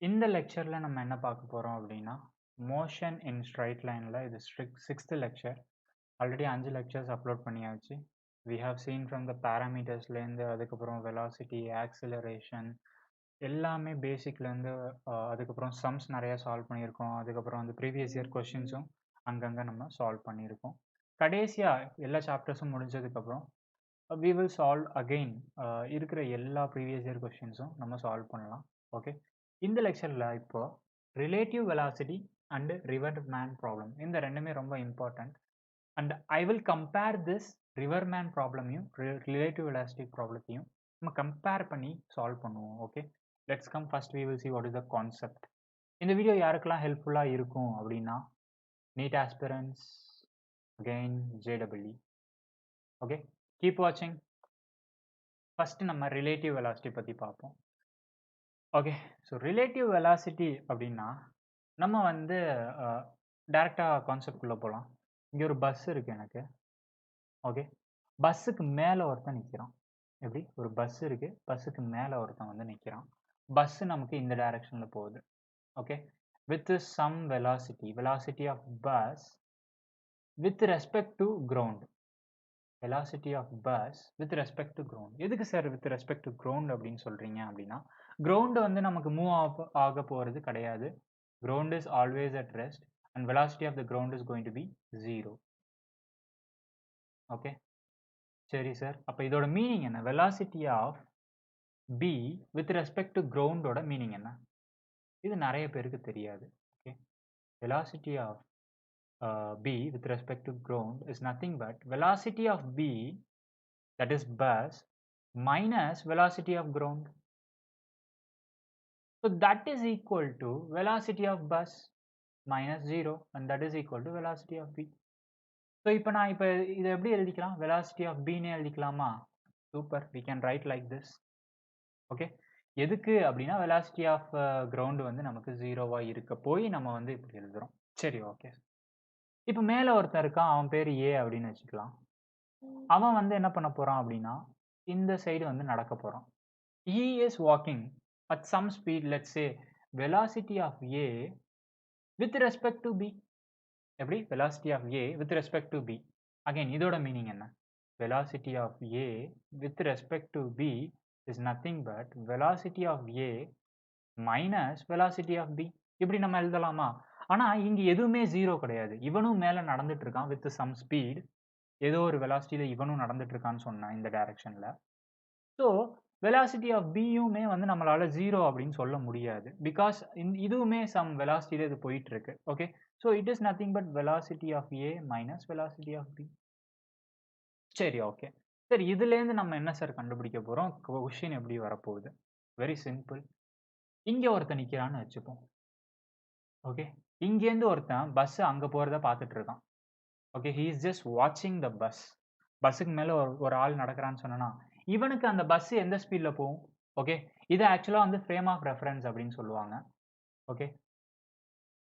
இந்த லெக்சர்ல நம்ம என்ன பார்க்க போறோம் அப்படின்னா மோஷன் இன் ஸ்ட்ரைட் லைன்ல இது sixth lecture. Already 5 lectures upload பண்ணியாச்சு. We have seen from the பேராமீட்டர்ஸ்லேருந்து அதுக்கப்புறம் வெலாசிட்டி, ஆக்சிலரேஷன் எல்லாமே பேசிக்லேருந்து அதுக்கப்புறம் சம்ஸ் நிறையா சால்வ் பண்ணியிருக்கோம். அதுக்கப்புறம் வந்து ப்ரீவியஸ் இயர் கொஷின்ஸும் அங்கங்கே நம்ம சால்வ் பண்ணியிருக்கோம். கடைசியாக எல்லா சாப்டர்ஸும் முடிஞ்சதுக்கப்புறம் வி வில் சால்வ் அகெயின் இருக்கிற எல்லா ப்ரீவியஸ் இயர் கொஷின்ஸும் நம்ம சால்வ் பண்ணலாம். ஓகே, இந்த லெக்சரில் இப்போ relative velocity and river man problem இந்த ரெண்டுமே ரொம்ப important. And I will compare this river man ப்ராப்ளமையும் ரிலேட்டிவ் வெலாசிட்டி ப்ராப்ளத்தையும் நம்ம கம்பேர் பண்ணி சால்வ் பண்ணுவோம். Okay, let's come first we will see what is the concept. இந்த வீடியோ யாருக்கெல்லாம் ஹெல்ப்ஃபுல்லாக இருக்கும் அப்படின்னா NEET aspirants, again JW. Okay, keep வாட்சிங். ஃபர்ஸ்ட் நம்ம ரிலேட்டிவ் வெலாசிட்டி பற்றி பார்ப்போம். ஓகே, ஸோ ரிலேட்டிவ் வெலாசிட்டி அப்படின்னா நம்ம வந்து டேரெக்டாக கான்செப்ட்குள்ளே போகலாம். இங்கே ஒரு பஸ் இருக்குது எனக்கு. ஓகே, பஸ்ஸுக்கு மேலே ஒருத்தன் நிற்கிறான். எப்படி ஒரு பஸ் இருக்குது, பஸ்ஸுக்கு மேலே ஒருத்தன் வந்து நிற்கிறான். பஸ்ஸு நமக்கு இந்த டைரக்ஷனில் போகுது. Okay, with some velocity of bus with respect to ground. velocity of bus with respect to ground. எதுக்கு sir with respect to ground அப்படின்னு சொல்றீங்க அப்படின்னா ground வந்து நமக்கு மூவ் ஆக போறது கிடையாது. ground is always at rest and velocity of the ground is going to be 0. Okay, சரி சார், அப்போ இதோட மீனிங் என்ன? velocity of b with respect to ground ஓட மீனிங் என்ன? இது நிறைய பேருக்கு தெரியாது. Okay, velocity of b with respect to ground is nothing but velocity of b, that is bus, minus velocity of ground. So that is equal to velocity of bus minus 0 and that is equal to velocity of b. So இப்போ நான் இப்போ இதை எப்படி எழுதிக்கலாம்? velocity of b னே எழுதிக்கலாமா? Super, we can write like this. Okay, எதுக்கு அப்படின்னா velocity of ground வந்து நமக்கு 0வா இருக்க போய் நம்ம வந்து இப்படி எழுதுறோம். சரி, ஓகே. இப்போ மேலே ஒருத்தன் இருக்கான், அவன் பேர் ஏ அப்படின்னு வச்சுக்கலாம். அவன் வந்து என்ன பண்ண போறான் அப்படின்னா இந்த சைடு வந்து நடக்க போறான். he is walking at some speed, let's say velocity of a with respect to b. எப்படி? velocity of a with respect to b. again இதோட மீனிங் என்ன? velocity of a with respect to b is nothing but velocity of a minus velocity of b. இப்படி நம்ம எழுதலாமா? ஆனா இங்க எதுவுமே 0 கிடையாது. இவனும் மேல நடந்துட்டு இருக்கான் with some speed. ஏதோ ஒரு வெலாசிட்டியில இவனும் நடந்துட்டு இருக்கான்னு சொன்னான் இந்த டைரக்ஷன்ல. ஸோ வெலாசிட்டி ஆஃப் பியுமே வந்து நம்மளால 0 அப்படின்னு சொல்ல முடியாது. பிகாஸ் இதுவுமே சம் வெலாசிட்டியில இது போயிட்டு இருக்கு. Okay, so it is nothing but velocity of A minus velocity of B. சரி, ஓகே. சரி, இதுலேருந்து நம்ம என்ன சார் கண்டுபிடிக்க போகிறோம்? கொஷின் எப்படி வரப்போகுது? Very simple. இங்கே ஒருத்தன் நிற்கிறான்னு வச்சுப்போம். ஓகே, இங்கேருந்து ஒருத்தன் பஸ் அங்கே போகிறத பார்த்துட்டு இருக்கான். ஓகே, ஹீ இஸ் ஜஸ்ட் வாட்சிங் த பஸ். பஸ்ஸுக்கு மேலே ஒரு ஆள் நடக்கிறான்னு சொன்னா இவனுக்கு அந்த பஸ் எந்த ஸ்பீடில் போகும்? ஓகே, இது ஆக்சுவலாக வந்து ஃப்ரேம் ஆஃப் ரெஃபரன்ஸ் அப்படின்னு சொல்லுவாங்க. ஓகே,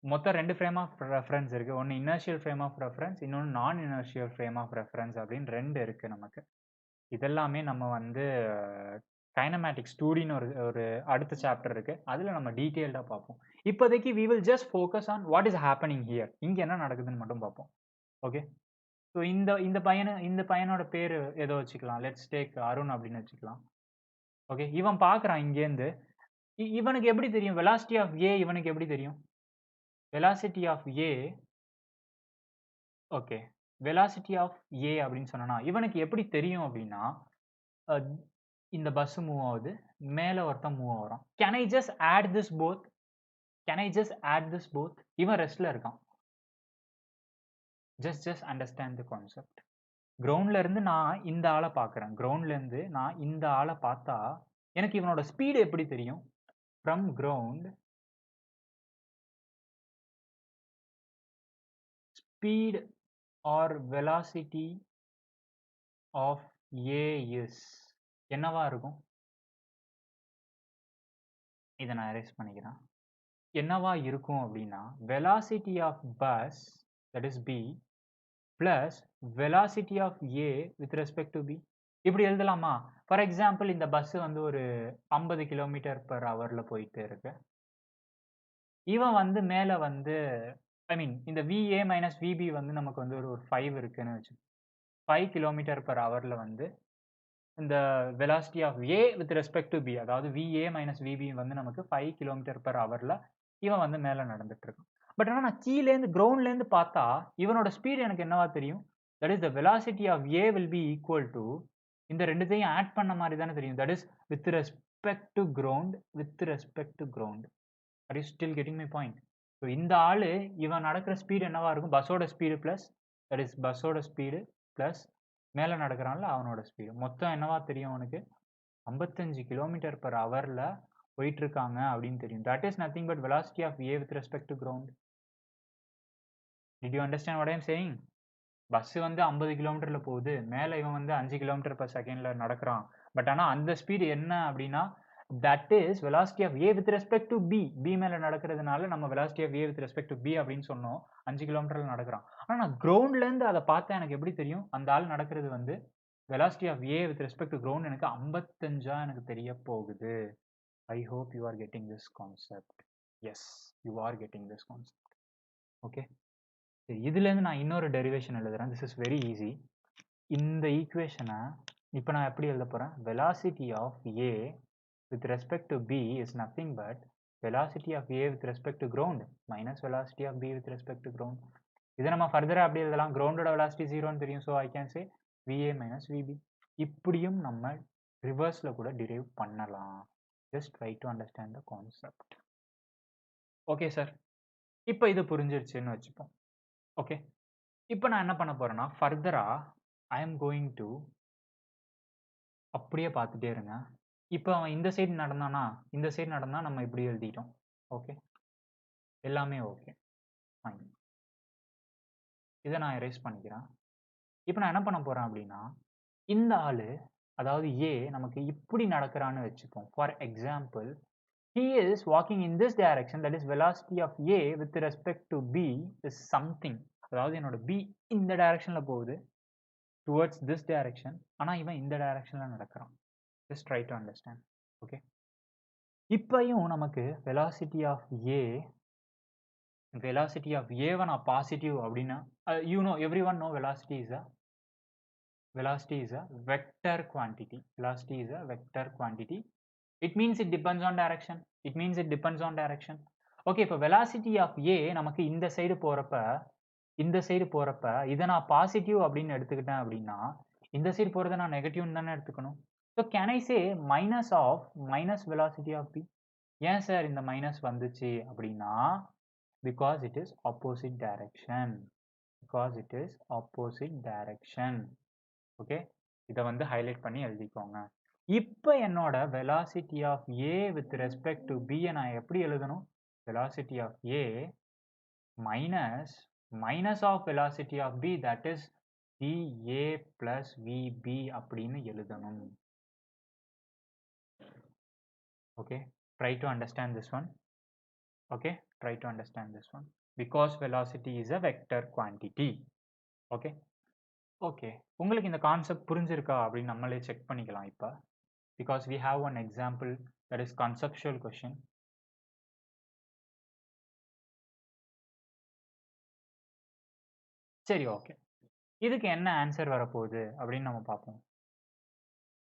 மொத்தம் 2 ஃப்ரேம் ஆஃப் ரெஃபரன்ஸ் இருக்குது. ஒன்று இனர்ஷியல் ஃப்ரேம் ஆஃப் ரெஃபரன்ஸ், இன்னொன்று நான் இனர்ஷியல் ஃப்ரேம் ஆஃப் ரெஃபரன்ஸ் அப்படின்னு 2 இருக்குது நமக்கு. இதெல்லாமே நம்ம வந்து கைனமேட்டிக்ஸ் 2Dன்னு ஒரு அடுத்த சாப்டர் இருக்குது, அதில் நம்ம டீட்டெயில்டாக பார்ப்போம். இப்போதைக்கு we will just focus on what is happening here. இங்கே என்ன நடக்குதுன்னு மட்டும் பார்ப்போம். ஓகே, ஸோ இந்த பையனோட பேர் ஏதோ வச்சுக்கலாம். லெட்ஸ் டேக் அருண் அப்படின்னு வச்சுக்கலாம். ஓகே, இவன் பார்க்குறான் இங்கேருந்து. இவனுக்கு எப்படி தெரியும் வெலாசிட்டி ஆஃப் ஏ? இவனுக்கு எப்படி தெரியும் velocity of A? Okay, velocity of A அப்படின்னு சொன்னா இவனுக்கு எப்படி தெரியும் அப்படின்னா இந்த பஸ் மூவ் ஆகுது, மேலே ஒருத்தன் மூவ் ஆகிறான். Can I just add this both? Can I just add this both? இவன் ரெஸ்ட்ல இருக்கான். Just understand the concept. கிரவுண்ட்ல இருந்து நான் இந்த ஆளை பார்க்குறேன். கிரவுண்ட்ல இருந்து நான் இந்த ஆளை பார்த்தா எனக்கு இவனோட ஸ்பீடு எப்படி தெரியும்? From ground speed or velocity of A is என்னவா இருக்கும்? இதை நான் erase பண்ணிக்கிறேன். என்னவா இருக்கும் அப்படின்னா velocity of bus, that is B, plus velocity of A with respect to B. இப்படி எழுதலாமா? ஃபார் எக்ஸாம்பிள் இந்த பஸ் வந்து ஒரு 50 km/h போயிட்டு இருக்கு. இவன் வந்து மேலே வந்து ஐ மீன் இந்த VA மைனஸ் VB வந்து நமக்கு வந்து ஒரு 5 இருக்குன்னு வச்சு 5 கிலோமீட்டர் per ஹவரில் வந்து இந்த velocity of A with respect to B அதாவது VA மைனஸ் VB வந்து நமக்கு 5 கிலோமீட்டர் per ஹவரில் இவன் வந்து மேலே நடந்துட்டு இருக்கான். பட் ஆனால் நான் கீழேருந்து கிரவுண்ட்லேருந்து பார்த்தா இவனோட ஸ்பீடு எனக்கு என்னவா தெரியும்? That is the velocity of A will be equal to இந்த ரெண்டுத்தையும் ஆட் பண்ண மாதிரி தானே தெரியும். That is with respect to ground with respect to ground. Are you still getting my point? So இந்த ஆள் இவன் நடக்கிற ஸ்பீடு என்னவா இருக்கும்? பஸ்ஸோட ஸ்பீடு ப்ளஸ் தட் இஸ் பஸ்ஸோட ஸ்பீடு ப்ளஸ் மேலே நடக்கிறான்ல அவனோட ஸ்பீடு மொத்தம் என்னவா தெரியும் அவனுக்கு? 55 கிலோமீட்டர் per ஹவரில் போயிட்டு இருக்காங்க அப்படின்னு தெரியும். That is nothing but velocity of A with respect to ground. Did you understand what I am saying? Bus வந்து 50 கிலோமீட்டரில் போகுது, மேலே இவன் வந்து 5 கிலோமீட்டர் per செகண்டில் நடக்கிறான். பட் ஆனால் அந்த ஸ்பீடு என்ன அப்படின்னா that is velocity of A with respect to B மேலே நடக்கிறதுனால நம்ம velocity of A with respect to B அப்படின்னு சொன்னோம். 5 கிலோமீட்டரில் நடக்கிறான். ஆனால் நான் கிரவுண்ட்லேருந்து அதை பார்த்தா எனக்கு எப்படி தெரியும்? அந்த ஆள் நடக்கிறது வந்து velocity of A with respect to ground எனக்கு 55 எனக்கு தெரிய போகுது. I hope you are getting this concept. Yes, you are getting this concept. Okay, இதுலேருந்து நான் இன்னொரு டெரிவேஷன் எழுதுறேன். This is very easy. இந்த ஈக்குவேஷனை இப்போ நான் எப்படி எழுத போகிறேன்? Velocity of A with respect to B is nothing but velocity of A with respect to ground minus velocity of B with respect to ground. இதை நம்ம ஃபர்தராக அப்படி எழுதலாம். கிரவுண்டோட வெலாசிட்டி 0ன்னு தெரியும். So I can say VA minus VB. இப்படியும் நம்ம ரிவர்ஸில் கூட டிரைவ் பண்ணலாம். Just try to understand the concept. Okay sir, இப்போ இது புரிஞ்சிருச்சுன்னு வச்சுப்போம். ஓகே, இப்போ நான் என்ன பண்ண போகிறேன்னா ஃபர்தராக ஐ எம் கோயிங் டு அப்படியே பார்த்துட்டே இருங்க. இப்போ அவன் இந்த சைடு நடந்தானா, இந்த சைடு நடந்தால் நம்ம இப்படி எழுதிட்டோம். ஓகே, எல்லாமே ஓகே, ஃபைன். இதை நான் எரேஸ் பண்ணிக்கிறேன். இப்போ நான் என்ன பண்ண போகிறேன் அப்படின்னா இந்த ஆள் அதாவது A நமக்கு இப்படி நடக்கிறான்னு வச்சுப்போம். For example he is walking in this direction, that is velocity of A with respect to B is something. அதாவது என்னோட B இந்த டைரக்ஷனில் போகுது towards this direction. ஆனால் இவன் இந்த டைரக்ஷனில் நடக்கிறான். just try to understand. Okay, இப்பையும் நமக்கு வெலாசிட்டி ஆஃப் A நான் பாசிட்டிவ் அப்படின்னா you know everyone know velocity is a vector quantity. Velocity is a vector quantity. It means it depends on direction. Okay, இப்போ velocity of A நமக்கு இந்த side போகிறப்ப இதை நான் பாசிட்டிவ் அப்படின்னு எடுத்துக்கிட்டேன் அப்படின்னா இந்த சைடு போகிறத நான் நெகட்டிவ்னு தானே எடுத்துக்கணும். So can I say minus velocity of B? ஏன் சார் இந்த மைனஸ் வந்துச்சு அப்படின்னா because it is opposite direction. Okay, இதை வந்து ஹைலைட் பண்ணி எழுதிக்கோங்க. இப்போ என்னோட velocity of A with respect to B நான் எப்படி எழுதணும்? Velocity of A minus of velocity of B, that is VA plus VB அப்படின்னு எழுதணும். Okay, try to understand this one. Okay, try to understand this one because velocity is a vector quantity. Okay, உங்களுக்கு இந்த concept புரிஞ்சிருக்கா அப்படின்னு நம்மளே check பண்ணிக்கலாம் இப்போ. because we have one example that is conceptual question. சரி, okay, இதுக்கு என்ன answer வரப்போகுது அப்படின்னு நம்ம பார்ப்போம்.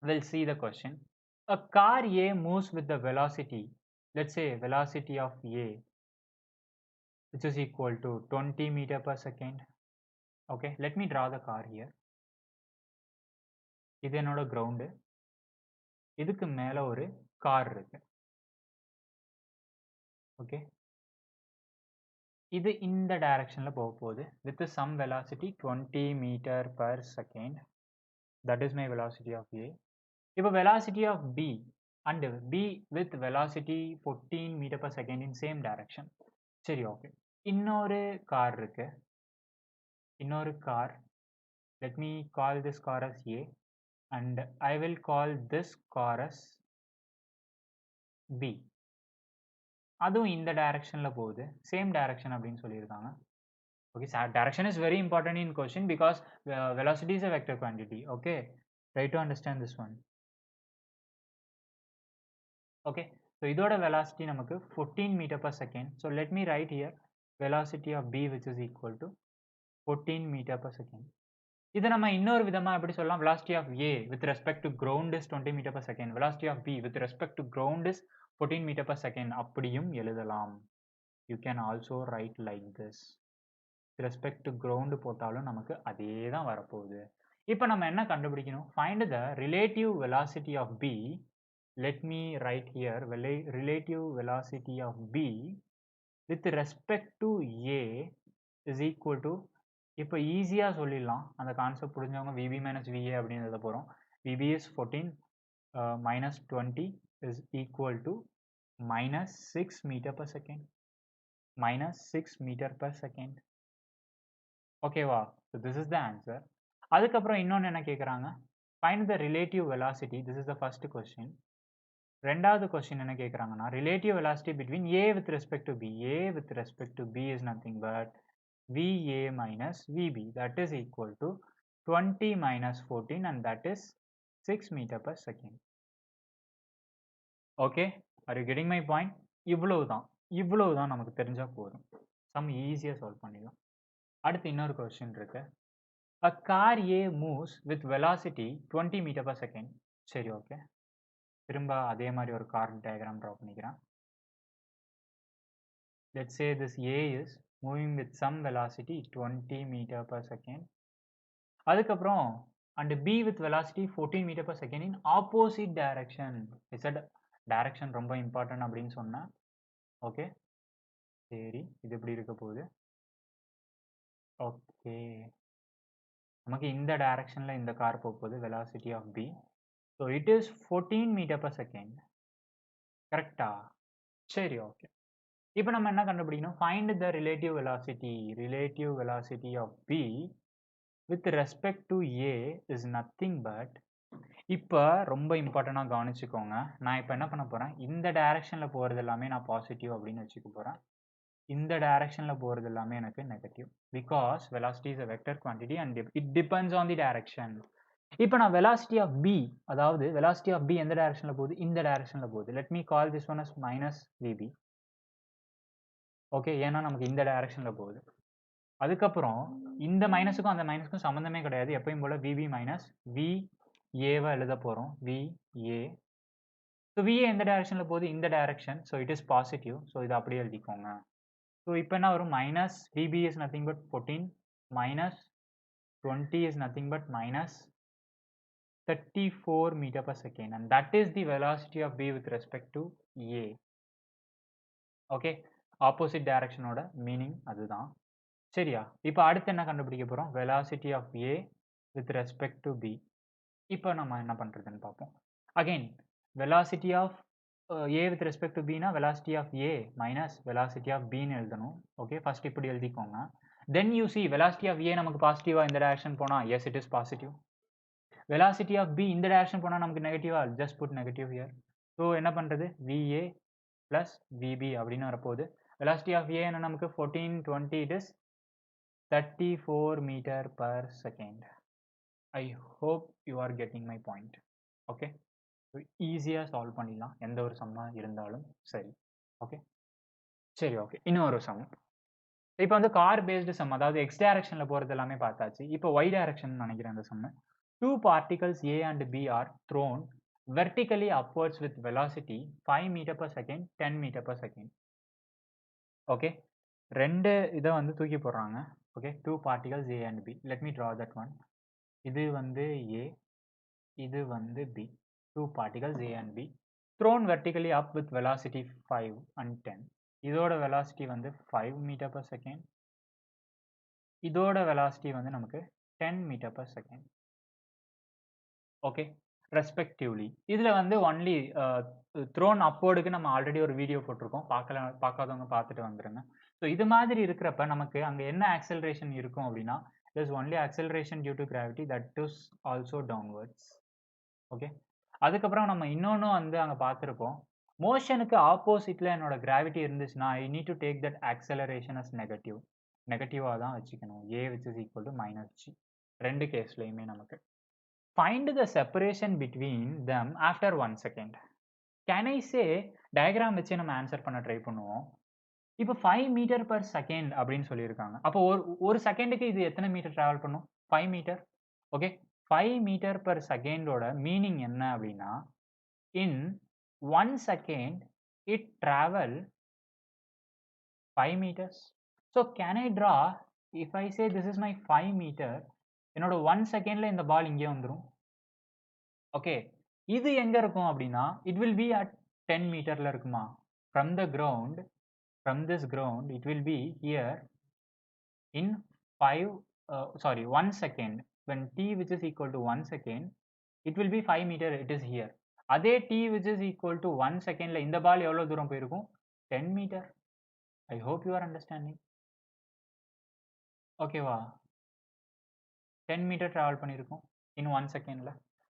we'll see the question. A car A moves with the velocity, let's say velocity of A which is equal to 20 meter per second. Okay, let me draw the car here. இது என்னோட ground, இதுக்கு மேலே ஒரு car இருக்கு. Okay, இது இந்த டைரக்ஷனில் போக போகுது with some velocity 20 metre per second. That is my velocity of A. இப்போ velocity of B and B with velocity 14 metre per second in same direction. சரி, ஓகே, இன்னொரு கார் இருக்கு. let me call this car as A and I will call this car as B. அதுவும் இந்த டைரக்ஷனில் போகுது, same direction அப்படின்னு சொல்லியிருக்காங்க. Okay, direction is very important in question because velocity is a vector quantity. Okay, try to understand this one. Okay, So இதோட velocity நமக்கு 14 meter per second. So let me write here velocity of B which is equal to 14 meter per second. இதை நம்ம இன்னொரு விதமா எப்படி சொல்லலாம்? velocity of A with respect to ground is 20 meter per second. velocity of B with respect to ground is 14 meter per second. அப்படியும் எழுதலாம். You can also write like this. With respect to ground போட்டாலும் நமக்கு அதே தான் வரப்போகுது. இப்போ நம்ம என்ன கண்டுபிடிக்கணும்? Find the relative velocity of B. Let me write here relative velocity of B with respect to A is equal to, இப்போ ஈஸியாக சொல்லிடலாம், அந்த கான்செப்ட் புரிஞ்சவங்க VB minus VA அப்படின்னு எழுத போகிறோம். VB is 14 minus 20 is equal to minus 6 meter per second. Minus 6 meter per second. ஓகேவா? So this is the answer. அதுக்கப்புறம் இன்னொன்று என்ன கேட்குறாங்க? Find the relative velocity. This is the first question. ரெண்டாவது question என்ன கேட்குறாங்கன்னா, relative velocity between A with respect to B. A with respect to B is nothing but VA minus VB. That is equal to 20 minus 14 and that is 6 meter per second. Okay? Are you getting my point? இவ்வளவுதான் நமக்கு தெரிஞ்சா போதும். Some ஈஸியாக solve பண்ணிடலாம். அடுத்து இன்னொரு question இருக்கு. A car A moves with velocity 20 meter per second. சரி, ஓகே. திரும்ப அதே மாதிரி ஒரு கார் டயக்ராம் ட்ரா பண்ணிக்கிறேன். Let's say this A is moving with some velocity 20 meter per second. அதுக்கப்புறம் and B with velocity 14 meter per second in opposite direction. I said direction ரொம்ப important அப்படின்னு சொன்னேன். ஓகே, சரி, இது எப்படி இருக்க போகுது? ஓகே, நமக்கு இந்த டைரக்ஷனில் இந்த கார் போக போகுது. velocity of B. So it is 14 meter per second. கரெக்டா? சரி, ஓகே. இப்போ நம்ம என்ன கண்டுபிடிக்கணும்? Find the relative velocity of B with respect to A is nothing but, இப்போ ரொம்ப இம்பார்ட்டண்டாக கவனிச்சுக்கோங்க. நான் இப்போ என்ன பண்ண போகிறேன்? இந்த டைரக்ஷனில் போகிறது எல்லாமே நான் பாசிட்டிவ் அப்படின்னு வச்சுக்க போகிறேன். இந்த டைரக்ஷனில் போகிறது எல்லாமே எனக்கு negative. Because velocity is a vector quantity and it depends on the direction. இப்போ நான் velocity of B, அதாவது velocity of B எந்த டைரக்ஷனில் போகுது? இந்த டைரக்ஷனில் போகுது. Let me call this one as minus VB. Okay, ஏன்னா நமக்கு இந்த டைரக்ஷனில் போகுது. அதுக்கப்புறம் இந்த மைனஸுக்கும் அந்த மைனஸுக்கும் சம்மந்தமே கிடையாது. எப்பயும் போல் VB மைனஸ் VAவை எழுத போகிறோம். VA. ஸோ VA எந்த டைரக்ஷனில் போகுது? இந்த direction. So it is positive. So இதை அப்படியே எழுதிக்கோங்க. ஸோ இப்போ என்ன வரும்? Minus VB is nothing but 14 minus 20 is nothing but minus 34 meter per second, and that is the velocity of B with respect to A. Okay, opposite டைரக்ஷனோட meaning அதுதான். சரியா? இப்போ அடுத்து என்ன கண்டுபிடிக்க போகிறோம்? velocity of A with respect to B. இப்போ நம்ம என்ன பண்ணுறதுன்னு பார்ப்போம். Again velocity of A with respect to B னா velocity of A minus velocity of B ன்னு எழுதணும். ஓகே, ஃபர்ஸ்ட் இப்படி எழுதிக்கோங்க. Then you see velocity of A நமக்கு பாசிட்டிவாக இந்த டைரக்ஷன் போனால், yes it is positive. velocity of B இந்த டைரக்ஷன் போனால் நமக்கு நெகட்டிவா, just put negative here. So என்ன பண்ணுறது? VA ப்ளஸ் VB அப்படின்னு வரப்போகுது. velocity of A என்ன நமக்கு 14 20 it is 34 meter per second. I hope you are getting my point. Okay, ஈஸியாக சால்வ் பண்ணிடலாம் எந்த ஒரு சம்மாக இருந்தாலும். சரி, ஓகே. சரி, ஓகே, இன்னொரு சம். இப்போ வந்து கார் பேஸ்டு சம், அதாவது எக்ஸ் டைரக்ஷனில் போகிறது எல்லாமே பார்த்தாச்சு. இப்போ ஒய் டைரக்ஷன் நினைக்கிறேன் அந்த சம்மு. 2 particles A and B are thrown vertically upwards with velocity 5 meter per second, 10 meter per second. Okay, ரெண்டு இதை வந்து தூக்கி போடுறாங்க. Okay, 2 particles A and B. Let me draw that one. இது வந்து A, இது வந்து B. 2 particles A and B thrown vertically up with velocity 5 and 10. இதோட velocity வந்து 5 meter per second. இதோட velocity வந்து நமக்கு 10 meter per second. Okay, respectively. இதில் வந்து ஒன்லி த்ரோன் அப்போர்டுக்கு நம்ம ஆல்ரெடி ஒரு வீடியோ போட்டிருக்கோம். பார்க்காதவங்க பார்த்துட்டு வந்துடுங்க. ஸோ இது மாதிரி இருக்கிறப்ப நமக்கு அங்கே என்ன ஆக்சலரேஷன் இருக்கும் அப்படின்னா, there's only acceleration due to gravity that is also downwards. Okay, அதுக்கப்புறம் நம்ம இன்னொன்று வந்து அங்கே பார்த்துருப்போம். மோஷனுக்கு ஆப்போசிட்டில் என்னோட கிராவிட்டி இருந்துச்சுன்னா I need to take that acceleration as negative. நெகட்டிவாக தான் வச்சுக்கணும். A which is equal to minus G. ரெண்டு கேஸ்லையுமே நமக்கு. Find the separation between them after 1 second. Can I say diagram வச்சு நம்ம ஆன்சர் பண்ண ட்ரை பண்ணுவோம். இப்போ 5 மீட்டர் பர் செகண்ட் அப்படின்னு சொல்லியிருக்காங்க. அப்போ ஒரு செகண்டுக்கு இது எத்தனை மீட்டர் ட்ராவல் பண்ணும்? 5 மீட்டர். ஓகே, 5 மீட்டர் பர் செகண்டோட மீனிங் என்ன அப்படின்னா, in 1 second it travel 5 meters. So can I draw, if I say this is my 5 meter, என்னோட 1 செகண்ட்ல இந்த பால் இங்கே வந்துரும். ஓகே, இது எங்க இருக்கும் அப்படின்னா, it will be at 10 மீட்டர்ல இருக்குமா? From the ground, from this ground, it will be here in 1 second. When t which is equal to 1 second, it will be 5 meter, it is here. அதே t which is equal to 1 secondல இந்த பால் எவ்வளவு தூரம் போயிருக்கும்? 10 meter. I hope you are understanding. ஓகேவா? 10 meter travel பண்ணிருக்கும் in 1 secondல.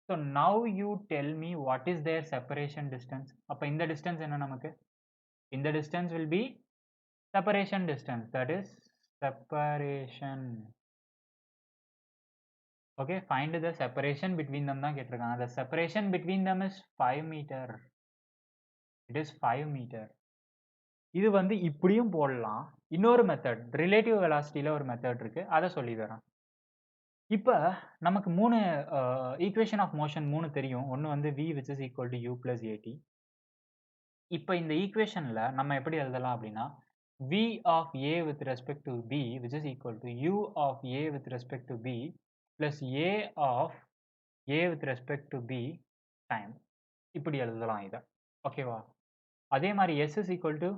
So now you tell me what is their separation distance. அப்ப இந்த distance என்ன நமக்கு? இந்த distance will be separation distance, that is separation. Okay, find the separation between them தான் கேட்டிருக்காங்க. The separation between them is 5 meter. It is 5 meter. இது வந்து இப்படியும் போடலாம். இன்னொரு மெத்தட், ரிலேட்டிவ் வெலாசிட்டியில ஒரு மெத்தட் இருக்கு, அதை சொல்லி தரேன். இப்போ நமக்கு 3 ஈக்குவேஷன் ஆஃப் மோஷன் 3 தெரியும். ஒன்று வந்து v which is equal to u plus at. இப்போ இந்த ஈக்குவேஷனில் நம்ம எப்படி எழுதலாம் அப்படின்னா, v of a with respect to b which is equal to u of a with respect to b plus a of a with respect to b time. இப்படி எழுதலாம் இதை. ஓகேவா? அதே மாதிரி s is equal to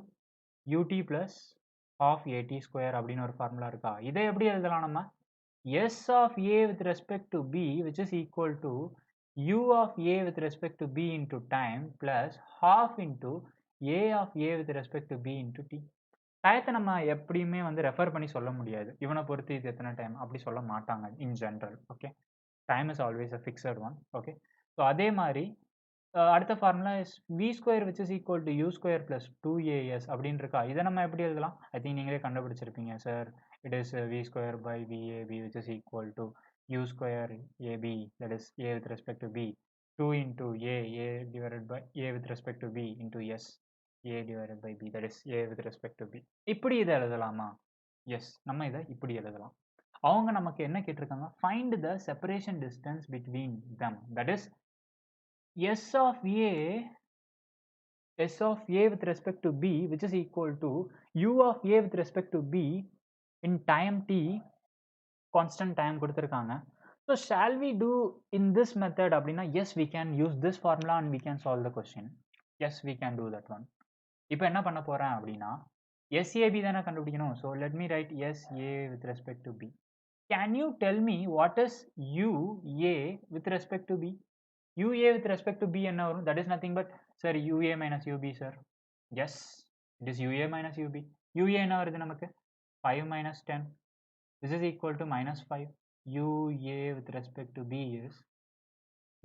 ut plus half at square அப்படின்னு ஒரு formula இருக்கா? இதை எப்படி எழுதலாம் நம்ம? S of a with respect to b which is equal to u of a with respect to b into time plus half into a of a with respect to b into t. டயத்தை நம்ம எப்படியுமே வந்து refer பண்ணி சொல்ல முடியாது. இவனை பொறுத்து இது எத்தனை டைம் அப்படி சொல்ல மாட்டாங்க in general. Okay, time is always a fixed one. Okay, so அதே மாதிரி அடுத்த formula is v square which is equal to u square plus 2as அப்படின்னு இருக்கா? இதை நம்ம எப்படி எழுதலாம்? ஐ திங்க் நீங்களே கண்டுபிடிச்சிருப்பீங்க sir. It is v square by vab which is equal to u square ab, that is a with respect to b, 2 into a divided by a with respect to b into s, a divided by b, that is a with respect to b. இப்படி இதை எழுதலாமா? S, நம்ம இதை இப்படி எழுதலாம். அவங்க நமக்கு என்ன கேட்டிருக்காங்க? find the separation distance between them, that is s of a with respect to b which is equal to u of a with respect to b in time t, constant time கொடுத்திருக்காங்க. So shall we do in this method அப்படின்னா, yes we can use this formula and we can solve the question. Yes, we can do that one. இப்போ என்ன பண்ண போறேன் அப்படின்னா, SAB தானே கண்டுபிடிக்கணும். So let me write SA with respect to B. Can you tell me what is UA with respect to B? UA with respect to B என்ன வரும்? That is nothing but sir UA minus UB sir. Yes, it is UA minus UB. UA என்ன வருது நமக்கு? 5 minus 10. This is equal to minus 5. UA with respect to B is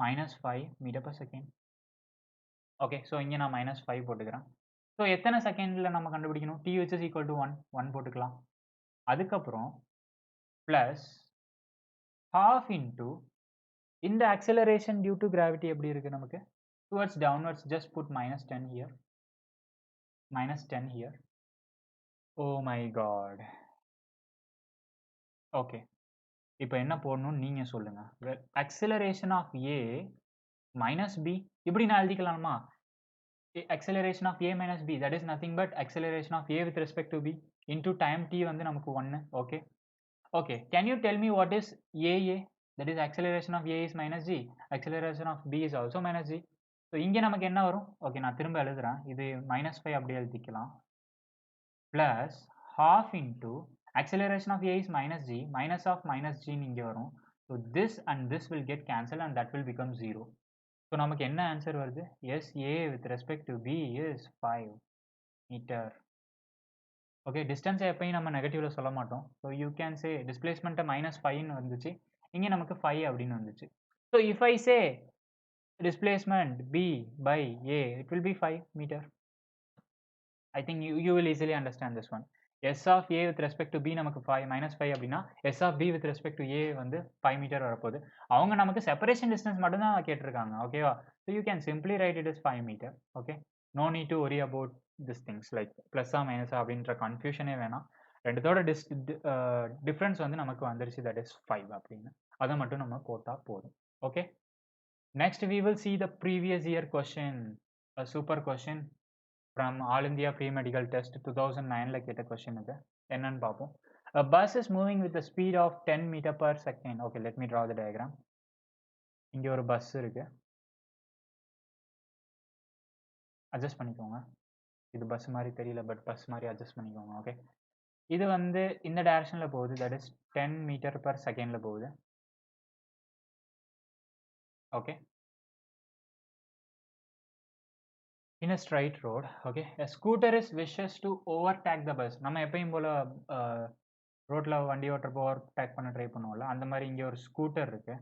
minus 5 meter per second. Okay, so இங்கே நான் minus 5 போட்டுக்கிறேன். So எத்தனை செகண்டில் நம்ம கண்டுபிடிக்கணும்? t which is equal to 1 போட்டுக்கலாம். அதுக்கப்புறம் ப்ளஸ் half into இந்த acceleration due to gravity எப்படி இருக்கு நமக்கு? Towards downwards, just put minus 10 here. Minus 10 here. Oh my god. Okay. இப்போ என்ன போடணும்னு நீங்க சொல்லுங்க. Acceleration of A minus B இப்படி நான் எழுதிக்கலாமா? Acceleration of A minus B, that is nothing but acceleration of A with respect to B into time t வந்து நமக்கு 1. Okay. Okay, can you tell me what is AA? That is acceleration of A is minus g, acceleration of B is also minus g. So இங்கே நமக்கு என்ன வரும்? Okay, நான் திரும்ப எழுதுறேன். இது minus 5 அப்படியே எழுதிக்கலாம். Plus half into acceleration of A is minus g, minus of minus g இங்கே வரும். So this and this will get cancelled and that will become 0. So நமக்கு என்ன ஆன்சர் வருது? SA with respect to B is 5 meter. Okay, டிஸ்டன்ஸை எப்பயும் நம்ம நெகட்டிவ்ல சொல்ல மாட்டோம். So you can say டிஸ்பிளேஸ்மெண்ட்டை -5ன்னு வந்துச்சு, இங்கே நமக்கு 5 அப்படின்னு வந்துச்சு. So if I say displacement B by A, it will be 5 meter. I think you will easily understand this one. S of A with respect to B நமக்கு 5 minus 5 அப்படின்னா S of B with respect to A வந்து 5 metre வரப்போகுது. அவங்க நமக்கு separation distance மட்டும் தான் கேட்டிருக்காங்க. ஓகேவா? So you can simply write it as 5 meter. Okay. No need to worry about these things like plus or minus அப்படின்ற கன்ஃபியூஷனே வேணாம். ரெண்டுத்தோட டிஃப்ரென்ஸ் வந்து நமக்கு வந்துருச்சு, தட் இஸ் 5 அப்படின்னு. அதை மட்டும் நம்ம போட்டா போதும். Okay. Next we will see the previous year question, a super question from All India Pre-Medical Test 2009 கேட்ட question இது. என்னன்னு பார்ப்போம். A bus is moving with a speed of 10 meter per second. Okay, let me draw the diagram. இங்க ஒரு bus இருக்கு. Adjust பண்ணிக்கோங்க. இது bus மாதிரி தெரியல, பட் பஸ் மாதிரி அட்ஜஸ்ட் பண்ணிக்கோங்க. ஓகே. இது வந்து இந்த டைரக்ஷன்ல போகுது, தட் இஸ் 10 மீட்டர் பர் செகண்ட்ல போகுது. Okay. In a straight road, okay, a scooter is wishes to overtake the bus. நம்ம எப்பயும் போல ரோட்ல வண்டி ஓட்டுறப்போ ஓவர்டேக் பண்ண ட்ரை பண்ணுவோம்ல, அந்த மாதிரி இங்கே ஒரு ஸ்கூட்டர் இருக்கு.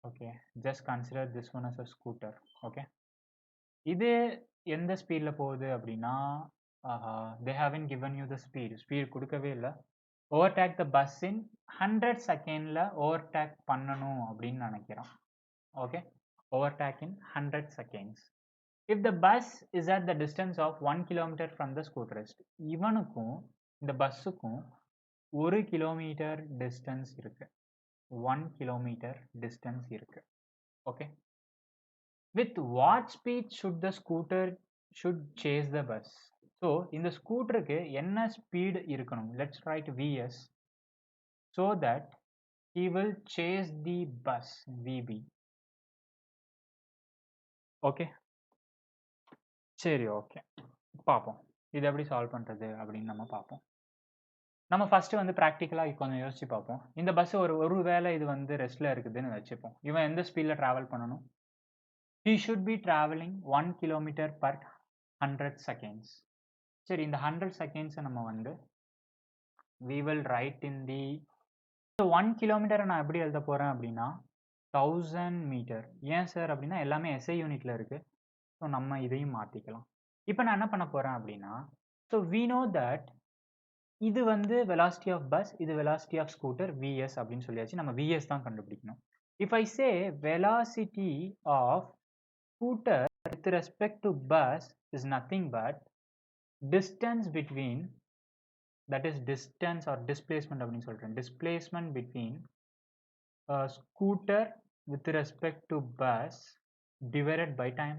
Okay, just consider this one as a scooter. Okay, இது எந்த ஸ்பீடில் போகுது அப்படின்னா, they haven't given you the speed கொடுக்கவே இல்லை. ஓவர்டேக் த பஸ் இன் 100 செகண்டில் ஓவர்டேக் பண்ணணும் அப்படின்னு நினைக்கிறோம். Okay, overtake in 100 seconds. If the bus is at the distance of 1 kilometer from the scooterist, இவனுக்கும் இந்த பஸ்ஸுக்கும் 1 கிலோமீட்டர் டிஸ்டன்ஸ் இருக்கு. 1 கிலோமீட்டர் டிஸ்டன்ஸ் இருக்கு. Okay. With what speed should the scooter should chase the bus? So இந்த ஸ்கூட்டருக்கு என்ன speed இருக்கணும்? Let's write Vs so that he will chase the bus, Vb. Okay, சரி, okay, பார்ப்போம் இது எப்படி சால்வ் பண்ணுறது அப்படின்னு நம்ம பார்ப்போம். நம்ம ஃபஸ்ட்டு வந்து ப்ராக்டிக்கலாக கொஞ்சம் யோசிச்சு பார்ப்போம். இந்த பஸ் ஒரு வேளை இது வந்து ரெஸ்ட்டில் இருக்குதுன்னு வச்சுப்போம். இவன் எந்த ஸ்பீடில் ட்ராவல் பண்ணணும்? he should be traveling 1 kilometer per 100 seconds. சரி, இந்த 100 செகண்ட்ஸை நம்ம வந்து we will write in the 1 கிலோமீட்டரை நான் எப்படி எழுத போகிறேன் அப்படின்னா 1000 மீட்டர். ஏன் சார் அப்படின்னா எல்லாமே எஸ்ஐ யூனிட்டில் இருக்குது. ஸோ நம்ம இதையும் மாற்றிக்கலாம். இப்போ நான் என்ன பண்ண போகிறேன் அப்படின்னா, ஸோ we know that இது வந்து velocity of bus, இது velocity of scooter, Vs அப்படின்னு சொல்லியாச்சு. நம்ம Vs தான் கண்டுபிடிக்கணும். If I say velocity of scooter with respect to bus is nothing but distance between, that is distance or displacement அப்படின்னு சொல்றேன். Displacement between scooter with respect to bus divided by time.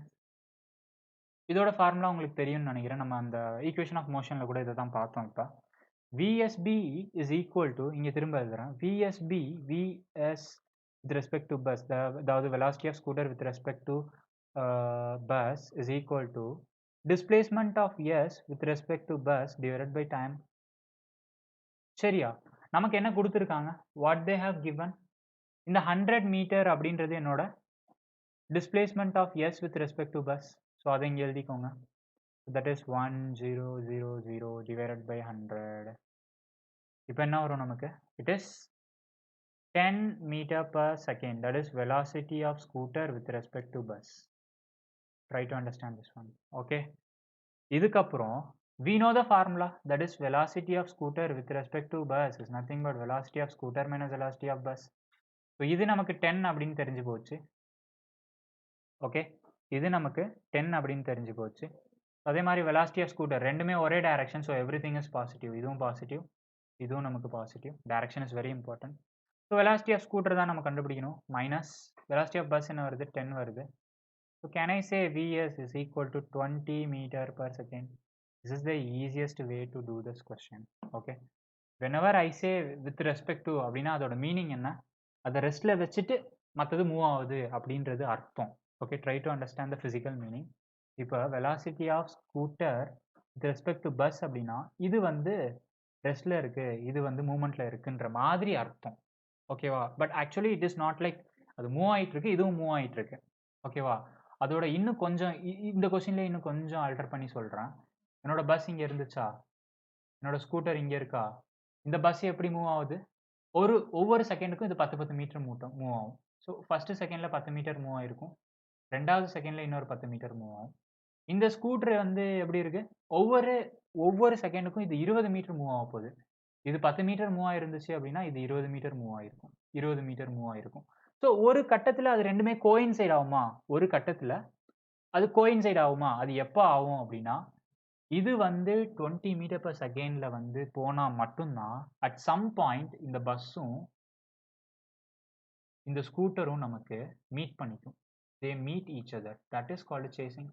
இதோட formula உங்களுக்கு தெரியும்னு நினைக்கிறேன். நம்ம அந்த equation of மோஷனில் கூட இதை தான் பார்த்தோம். இப்போ VSB is equal to, இங்கே திரும்ப எழுதுறேன், VSB, Vs with respect to bus, அதாவது velocity of scooter with respect to bus is equal to displacement of S with respect to bus divided by time. சரியா? நமக்கு என்ன கொடுத்துருக்காங்க? What they have given? இந்த 100 metre அப்படின்றது என்னோட displacement of S with respect to bus. So அதை இங்கே எழுதிக்கோங்க. That is 1000 divided by 100. இப்போ என்ன வரும் நமக்கு? It is 10 meter per second. That is velocity of scooter with respect to bus. Try to understand this one. Okay. இதுக்கப்புறம் we know the formula. That is velocity of scooter with respect to bus is nothing but velocity of scooter minus velocity of bus. So இது நமக்கு 10 அப்படின்னு தெரிஞ்சு போச்சு. Okay, இது நமக்கு 10 அப்படின்னு தெரிஞ்சு போச்சு. அதே மாதிரி velocity of scooter ரெண்டுமே ஒரே direction. So everything is positive. இதுவும் பாசிட்டிவ், இதுவும் நமக்கு positive. Direction is very important. So velocity of scooter தான் நம்ம கண்டுபிடிக்கணும். மைனஸ் velocity of bus என்ன வருது? 10 வருது. So can I say Vs is equal to 20 meter per second. This is the easiest way to do this question. Okay. Whenever I say with respect to அப்படின்னா அதோட meaning என்ன? அதை ரெஸ்ட்டில் வச்சுட்டு மற்றது move ஆகுது அப்படின்றது அர்த்தம். Okay, try to understand the physical meaning. இப்போ velocity of scooter with respect to bus அப்படின்னா இது வந்து ரெஸ்ட்டில் இருக்குது, இது வந்து மூமெண்ட்டில் இருக்குன்ற மாதிரி அர்த்தம். ஓகேவா? But actually it is not like அது மூவ் ஆகிட்டுருக்கு, இதுவும் மூவ் ஆகிட்டுருக்கு. ஓகேவா? அதோட இன்னும் கொஞ்சம் இந்த கொஸ்டின்லேயே இன்னும் கொஞ்சம் ஆல்டர் பண்ணி சொல்கிறேன். என்னோட பஸ் இங்கே இருந்துச்சா, என்னோட ஸ்கூட்டர் இங்கே இருக்கா, இந்த பஸ் எப்படி மூவ் ஆகுது? ஒவ்வொரு செகண்டுக்கும் இது 10 மீட்டர் மூவ் ஆகும். ஸோ ஃபஸ்ட்டு செகண்டில் 10 மீட்டர் மூவ் ஆகிருக்கும், ரெண்டாவது செகண்டில் இன்னொரு 10 மீட்டர் மூவ் ஆகும். இந்த ஸ்கூட்டர் வந்து எப்படி இருக்கு? ஒவ்வொரு செகண்டுக்கும் இது 20 மீட்டர் மூவ் ஆக போகுது. இது 10 மீட்டர் மூவ் ஆயிருந்துச்சு அப்படின்னா, இது 20 மீட்டர் மூவ் ஆயிருக்கும். 20 மீட்டர் மூவ் ஆயிருக்கும். ஸோ ஒரு கட்டத்துல அது 2மே கோயின்சைட் ஆகுமா? ஒரு கட்டத்துல அது கோயின்சைட் ஆகுமா? அது எப்ப ஆகும் அப்படின்னா, இது வந்து 20 மீட்டர் பெர் செகண்ட்ல வந்து போனா மட்டும் தான், அட் சம் பாயிண்ட் இந்த பஸ்ஸும், இந்த ஸ்கூட்டரும் நமக்கு மீட் பண்ணிக்கும். தே meet each other. That is called chasing.